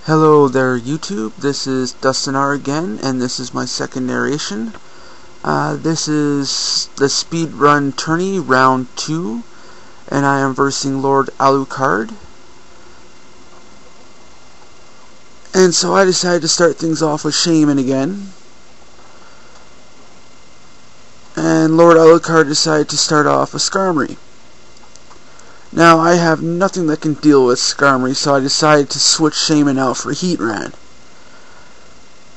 Hello there YouTube, this is DustinR again, and this is my second narration. This is the speedrun tourney round 2, and I am versing Lordalucard. And so I decided to start things off with Shaman again. And Lordalucard decided to start off with Skarmory. Now, I have nothing that can deal with Skarmory, so I decided to switch Shaman out for Heatran.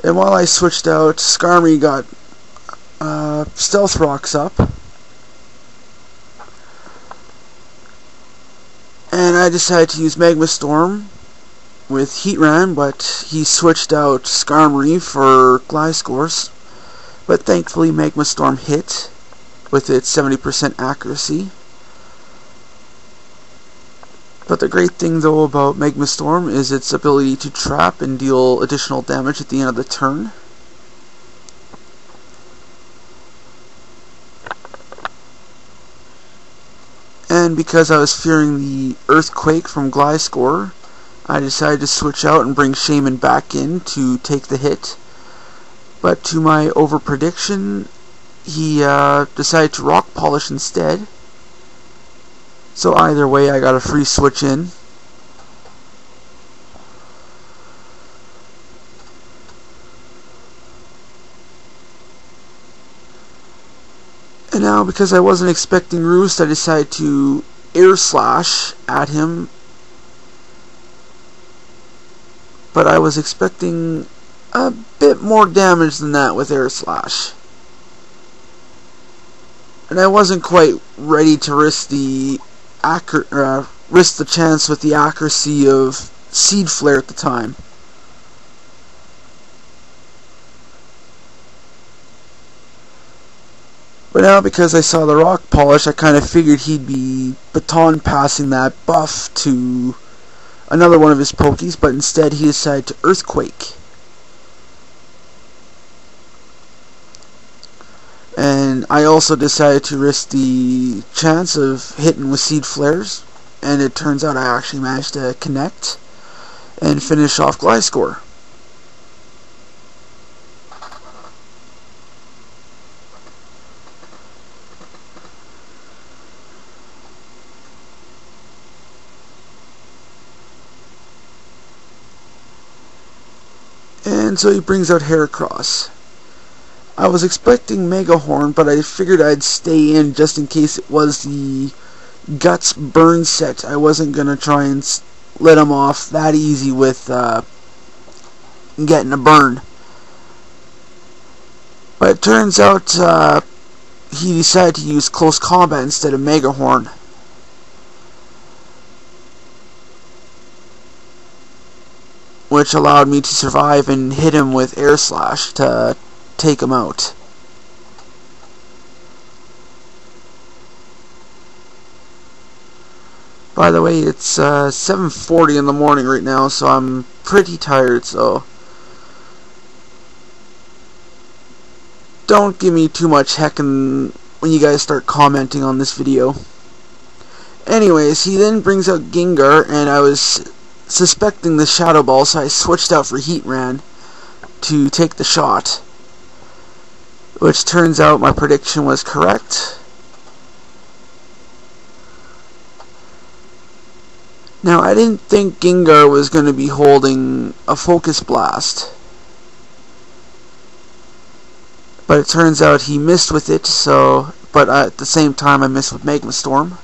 And while I switched out, Skarmory got Stealth Rocks up. And I decided to use Magma Storm with Heatran, but he switched out Skarmory for Gliscor. But thankfully, Magma Storm hit with its 70% accuracy. But the great thing though about Magma Storm is its ability to trap and deal additional damage at the end of the turn. And because I was fearing the Earthquake from Gliscor, I decided to switch out and bring Shaman back in to take the hit. But to my over-prediction, he decided to Rock Polish instead. So either way, I got a free switch in. And now, because I wasn't expecting Roost, I decided to Air Slash at him. But I was expecting a bit more damage than that with Air Slash. And I wasn't quite ready to risk the chance with the accuracy of Seed Flare at the time. But now, because I saw the Rock Polish, I kind of figured he'd be baton passing that buff to another one of his Pokies, but instead he decided to Earthquake. And I also decided to risk the chance of hitting with Seed Flares, and it turns out I actually managed to connect and finish off Gliscor. And so he brings out Heracross. I was expecting Mega Horn, but I figured I'd stay in just in case it was the Guts burn set. I wasn't going to try and let him off that easy with getting a burn. But it turns out he decided to use Close Combat instead of Mega Horn. Which allowed me to survive and hit him with Air Slash to take him out. By the way, it's 7:40 in the morning right now, so I'm pretty tired, so don't give me too much heckin' when you guys start commenting on this video. Anyways, he then brings out Gengar, and I was suspecting the Shadow Ball, so I switched out for Heatran to take the shot. Which turns out my prediction was correct. Now, I didn't think Gengar was going to be holding a Focus Blast. But it turns out he missed with it, so but at the same time I missed with Magma Storm.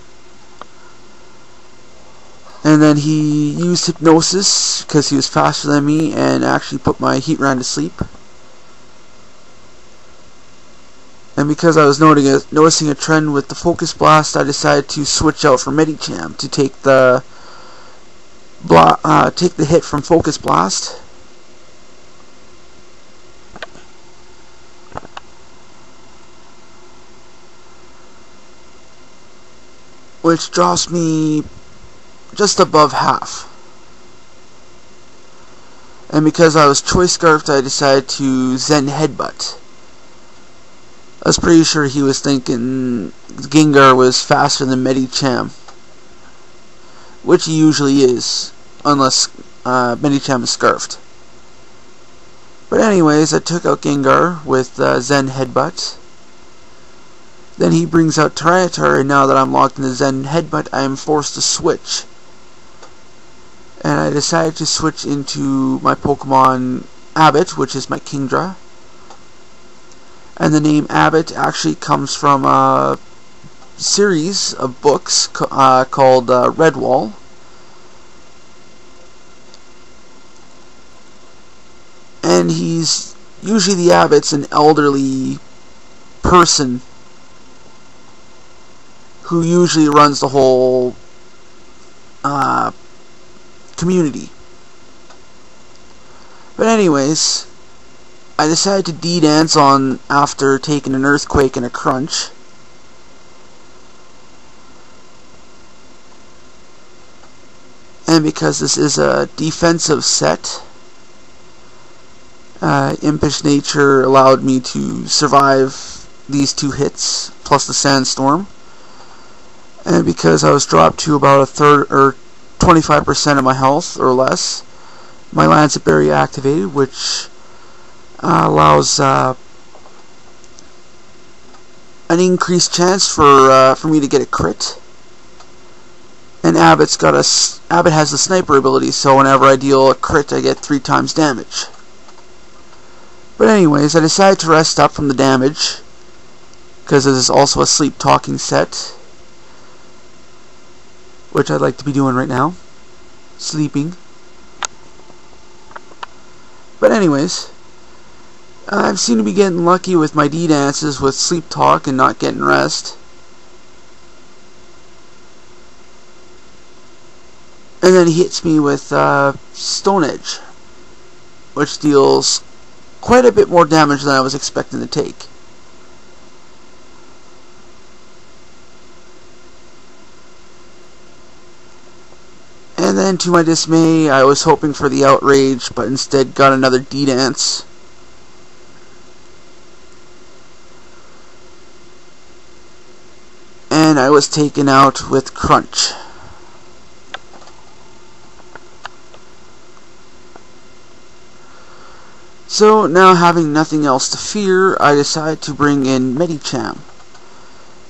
And then he used Hypnosis because he was faster than me and actually put my Heatran to sleep. And because I was noticing a trend with the Focus Blast, I decided to switch out for Medicham to take the hit from Focus Blast. Which drops me just above half. And because I was Choice Scarfed, I decided to Zen Headbutt. I was pretty sure he was thinking Gengar was faster than Medicham, which he usually is, unless Medicham is scarfed. But anyways, I took out Gengar with Zen Headbutt. Then he brings out Tyranitar, and now that I'm locked in the Zen Headbutt, I am forced to switch. And I decided to switch into my Pokemon Abbott, which is my Kingdra. And the name Abbott actually comes from a series of books called Redwall. And he's usually, the Abbott's an elderly person who usually runs the whole community. But anyways, I decided to D-dance on after taking an earthquake and a crunch. And because this is a defensive set, Impish Nature allowed me to survive these 2 hits, plus the Sandstorm. And because I was dropped to about a third or 25% of my health or less, my Lancet Berry activated, which allows an increased chance for me to get a crit. And Abbott has the sniper ability, so whenever I deal a crit, I get 3 times damage. But anyways, I decided to rest up from the damage, because this is also a sleep talking set, which I'd like to be doing right now, sleeping. But anyways, I seem to be getting lucky with my D-dances with sleep talk and not getting rest. And then he hits me with Stone Edge, which deals quite a bit more damage than I was expecting to take. And then, to my dismay, I was hoping for the Outrage, but instead got another D-dance. And I was taken out with Crunch. So, now having nothing else to fear, I decided to bring in Medicham.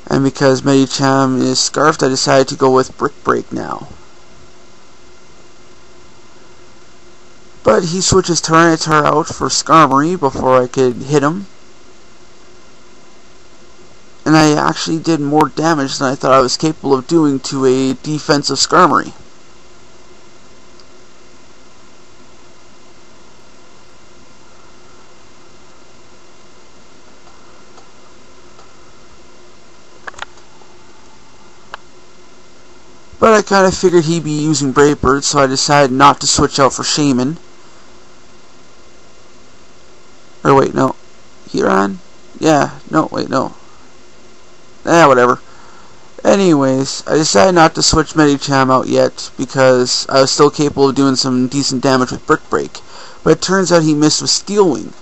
And because Medicham is scarfed, I decided to go with Brick Break now. But he switches Tyranitar out for Skarmory before I could hit him. And I actually did more damage than I thought I was capable of doing to a defensive Skarmory. But I kind of figured he'd be using Brave Bird, so I decided not to switch out for Shaman. Or wait, no. Huron? Yeah, no, wait, no. Whatever. Anyways, I decided not to switch Medicham out yet, because I was still capable of doing some decent damage with Brick Break. But it turns out he missed with Steel Wing.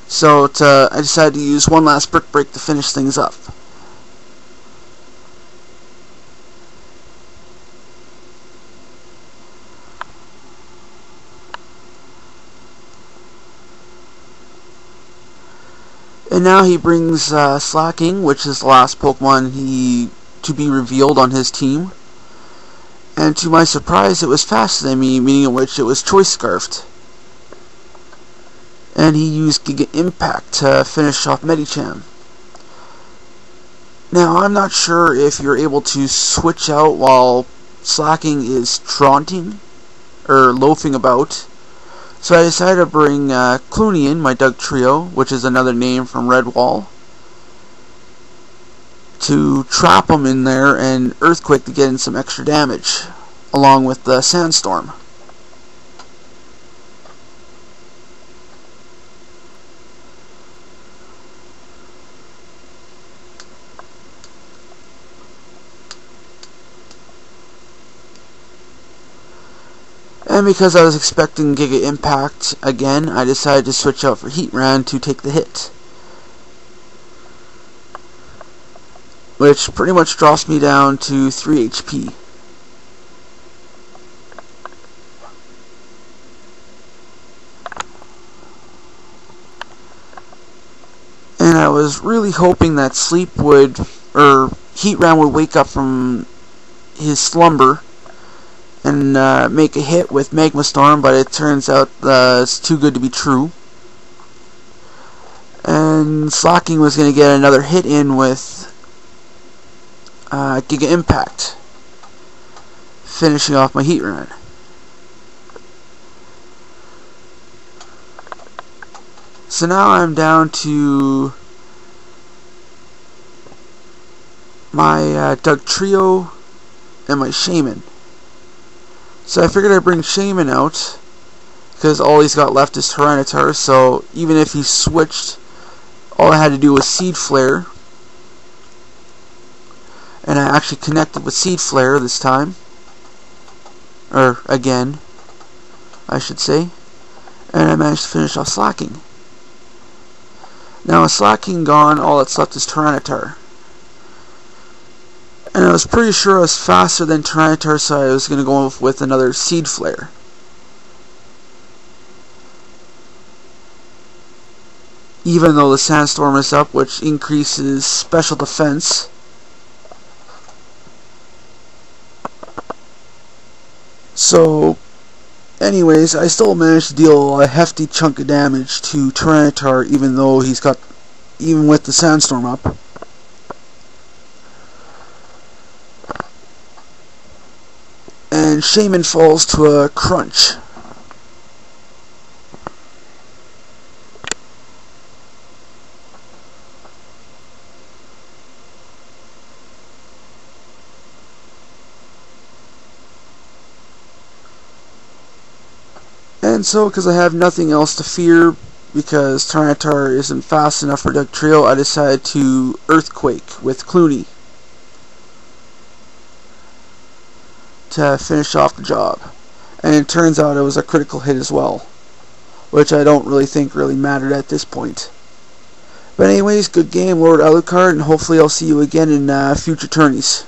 So I decided to use one last Brick Break to finish things up. And now he brings Slacking, which is the last Pokemon to be revealed on his team. And to my surprise, it was faster than me, meaning in which it was Choice Scarfed. And he used Giga Impact to finish off Medicham. Now, I'm not sure if you're able to switch out while Slacking is taunting or loafing about. So I decided to bring Clooney in, my Doug Trio, which is another name from Redwall, to trap him in there and Earthquake to get in some extra damage, along with the Sandstorm. And because I was expecting Giga Impact again, I decided to switch out for Heatran to take the hit. Which pretty much drops me down to 3 HP. and I was really hoping that Sleep would, or Heatran would wake up from his slumber and make a hit with Magma Storm, but it turns out it's too good to be true. And Slacking was going to get another hit in with Giga Impact, finishing off my Heatran. So now I'm down to my Dugtrio and my Shaman. So I figured I'd bring Shaman out, because all he's got left is Tyranitar, so even if he switched, all I had to do was Seed Flare. And I actually connected with Seed Flare this time. Or, again, I should say. And I managed to finish off Slacking. Now with Slacking gone, all that's left is Tyranitar. And I was pretty sure I was faster than Tyranitar, so I was going to go with another Seed Flare. Even though the Sandstorm is up, which increases special defense. So, anyways, I still managed to deal a hefty chunk of damage to Tyranitar, even though he's got, even with the Sandstorm up. And Shaman falls to a crunch. And so, because I have nothing else to fear, because Tyranitar isn't fast enough for Dugtrio, I decided to Earthquake with Clooney to finish off the job. And it turns out it was a critical hit as well, which I don't really think really mattered at this point. But anyways, good game, Lordalucard, and hopefully I'll see you again in future tourneys.